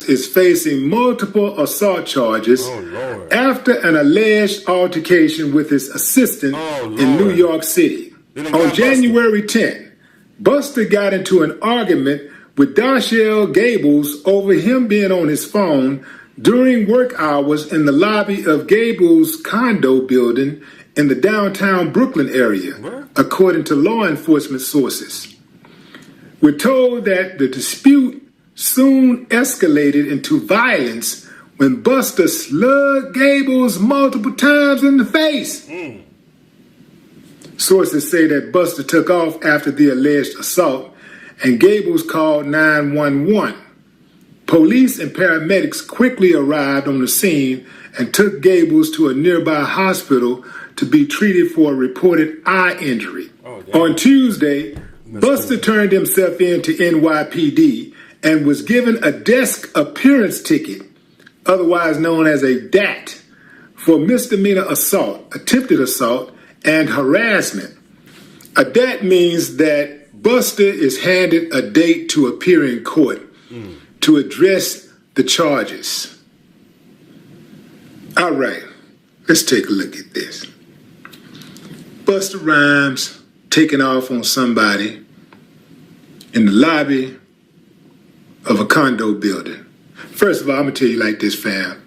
is facing multiple assault charges after an alleged altercation with his assistant in New York City. On January 10th, Busta got into an argument with Darshell Gables over him being on his phone during work hours in the lobby of Gables' condo building in the downtown Brooklyn area, according to law enforcement sources. We're told that the dispute soon escalated into violence when Busta slugged Gables multiple times in the face. Sources say that Busta took off after the alleged assault and Gables called 911. Police and paramedics quickly arrived on the scene and took Gables to a nearby hospital to be treated for a reported eye injury. On Tuesday, Busta turned himself in to NYPD and was given a desk appearance ticket, otherwise known as a DAT, for misdemeanor assault, attempted assault, and harassment. A DAT means that Busta is handed a date to appear in court to address the charges. All right, let's take a look at this. Busta Rhymes taking off on somebody in the lobby of a condo building. First of all, I'm going to tell you like this, fam.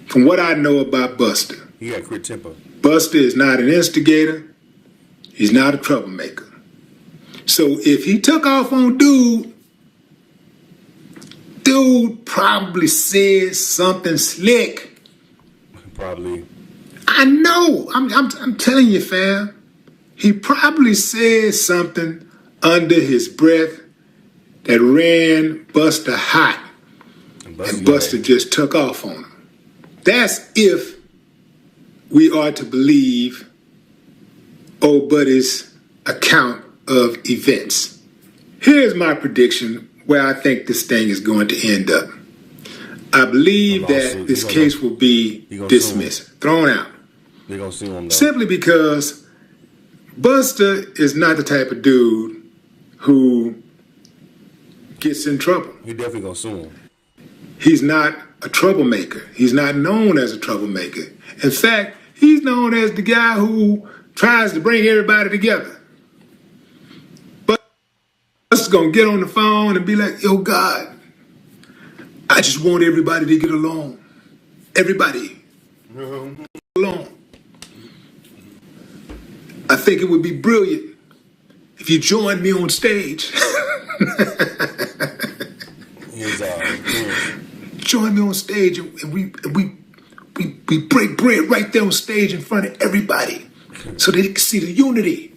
From what I know about Busta, he got quick temper. Busta is not an instigator. He's not a troublemaker. So if he took off on dude probably said something slick. Probably. I know. I'm telling you, fam. He probably said something under his breath that ran Busta hot. And Busta just took off on him. That's if we are to believe old buddy's account of events. Here's my prediction where I think this thing is going to end up. I believe that this case will be dismissed, thrown out. They're going to sue him, though. Simply because Busta is not the type of dude who gets in trouble. He definitely going to sue him. He's not a troublemaker. He's not known as a troublemaker. In fact, he's known as the guy who tries to bring everybody together. But Busta's going to get on the phone and be like, yo, God, I just want everybody to get along. Everybody. Along. I think it would be brilliant if you joined me on stage. Join me on stage and we break bread right there on stage in front of everybody so they can see the unity.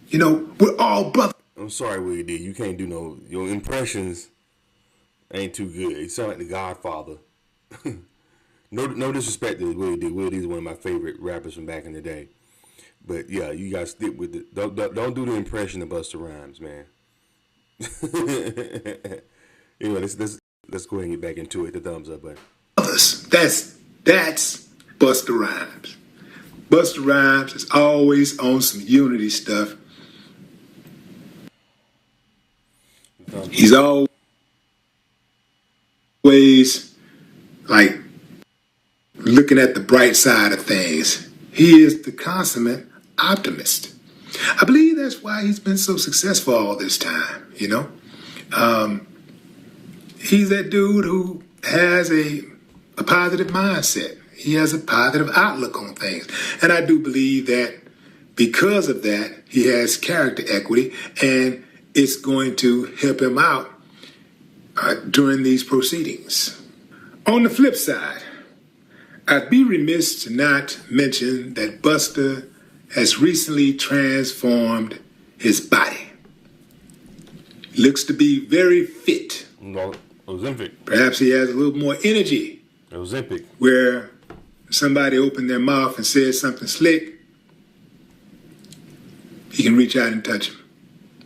You know, we're all brothers. I'm sorry, Willie D. You can't do your impressions ain't too good. You sound like the Godfather. No disrespect to Willie D. Willie D is one of my favorite rappers from back in the day. But yeah, you guys stick with it. Don't do the impression of Busta Rhymes, man. Anyway, let's go ahead and get back into it. The thumbs up button. That's Busta Rhymes. Busta Rhymes is always on some unity stuff. He's always like looking at the bright side of things. He is the consummate optimist. I believe that's why he's been so successful all this time, you know. He's that dude who has a positive mindset. He has a positive outlook on things. And I do believe that because of that, he has character equity, and it's going to help him out during these proceedings. On the flip side, I'd be remiss to not mention that Busta has recently transformed his body. Looks to be very fit. Ozempic. Perhaps he has a little more energy. Ozempic. Where somebody opened their mouth and said something slick, he can reach out and touch him.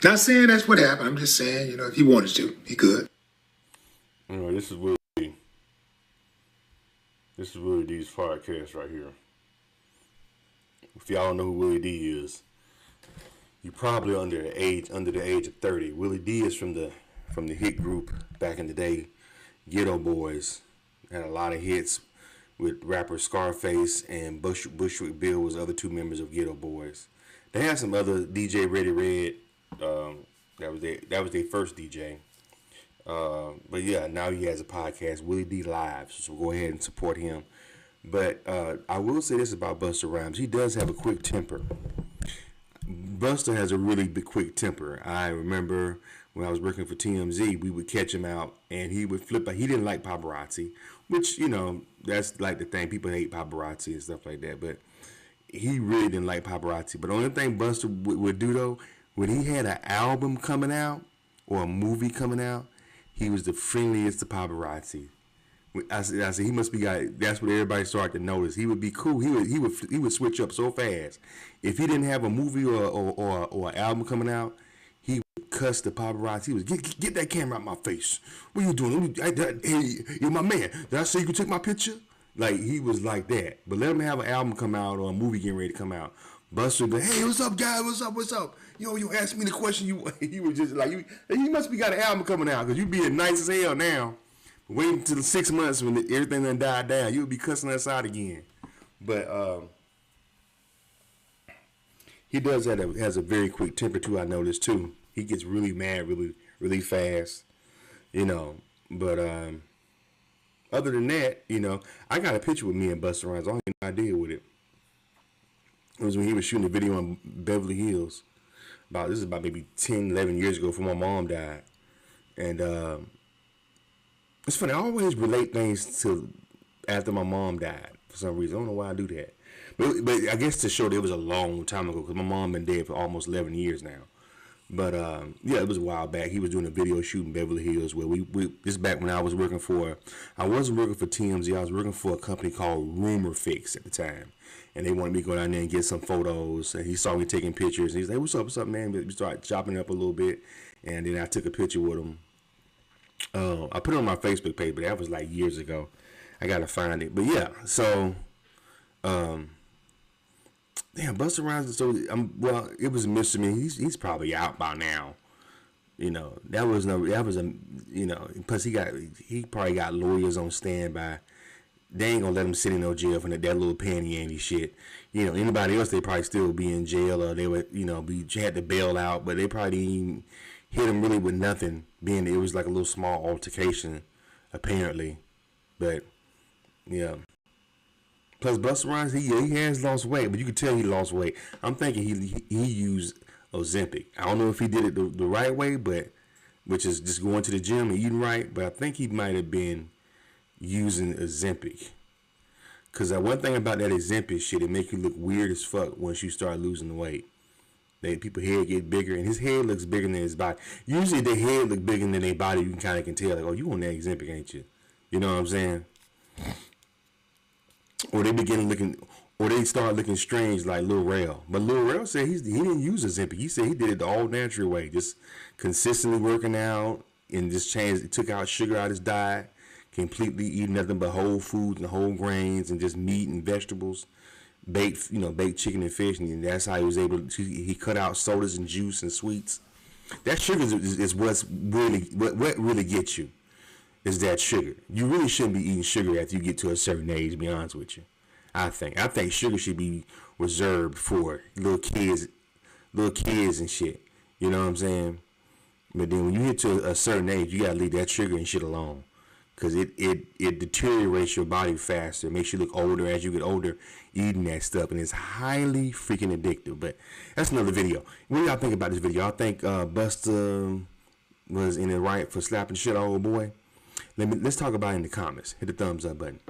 Not saying that's what happened. I'm just saying, you know, if he wanted to, he could. You know, this is Willie D. This is Willie D's podcast right here. If y'all don't know who Willie D is, you're probably under the age of 30. Willie D is from the hit group back in the day. Ghetto Boys. Had a lot of hits with rapper Scarface and Bushwick Bill was the other two members of Ghetto Boys. They had some other DJ Ready Red. That was their first DJ. But yeah, now he has a podcast, Willie D Live. So go ahead and support him. But I will say this about Busta Rhymes: he does have a quick temper. Busta has a really big, quick temper. I remember when I was working for TMZ, we would catch him out, and he would flip out. He didn't like paparazzi, which, you know, that's like the thing. People hate paparazzi and stuff like that, but he really didn't like paparazzi. But the only thing Busta would do, though, when he had an album coming out or a movie coming out, he was the friendliest to paparazzi. I said he must be got. That's what everybody started to notice. He would be cool. He would switch up so fast. If he didn't have a movie or an album coming out, he would cuss the paparazzi. He was get that camera out my face. What are you doing? Hey, you're my man. Did I say you could take my picture? Like, he was like that. But let him have an album come out or a movie getting ready to come out. Busta would be, hey, what's up, guys? What's up? Yo, you asked me the question. He was just like, he must be got an album coming out because you being nice as hell now. Wait until 6 months when everything done died down. You'll be cussing us out again. But he does has a very quick temper too. I noticed too. He gets really mad really fast. You know. But other than that, you know, I got a picture with me and Busta Rhymes. I don't have no idea with it. It was when he was shooting a video in Beverly Hills. This is about maybe 10, 11 years ago before my mom died. And it's funny, I always relate things to after my mom died for some reason. I don't know why I do that. But I guess to show that it was a long time ago because my mom been dead for almost 11 years now. But yeah, it was a while back. He was doing a video shoot in Beverly Hills where this is back when I wasn't working for TMZ. I was working for a company called Rumor Fix at the time. And they wanted me to go down there and get some photos. And he saw me taking pictures. And he's like, what's up, man? We started chopping it up a little bit. And then I took a picture with him. I put it on my Facebook page, but that was like years ago. I gotta find it. But yeah, so damn, Busta Rhymes. So well, it was a mystery. I mean, he's probably out by now. You know, plus he probably got lawyers on standby. They ain't gonna let him sit in no jail for that little panty Andy shit. You know, anybody else they probably still be in jail or they would, you know, had to bail out, but they probably didn't even hit him really with nothing, being it was like a little small altercation, apparently. But yeah. Plus Busta Rhymes, he has lost weight, but you can tell he lost weight. I'm thinking he used Ozempic. I don't know if he did it the right way, but which is just going to the gym and eating right. But I think he might have been using Ozempic. Cause one thing about that Ozempic shit, it make you look weird as fuck once you start losing the weight. People's head get bigger, and his head looks bigger than his body. Usually, their head look bigger than their body. You can tell, like, oh, you on that Ozempic, ain't you? You know what I'm saying? Or they start looking strange like Lil Rel. But Lil Rel said he didn't use Ozempic. He said he did it the all natural way, just consistently working out and just took out sugar out his diet, completely eating nothing but whole foods and whole grains and just meat and vegetables. Baked chicken and fish, and that's how he was able to. He cut out sodas and juice and sweets. That sugar is what really gets you. Is that sugar? You really shouldn't be eating sugar after you get to a certain age. To be honest with you, I think sugar should be reserved for little kids and shit. You know what I'm saying? But then when you get to a certain age, you gotta leave that sugar and shit alone. Because it deteriorates your body faster. It makes you look older as you get older eating that stuff. And it's highly freaking addictive. But that's another video. What do y'all think about this video? I think Busta was in it right for slapping shit out old boy. Let's talk about it in the comments. Hit the thumbs up button.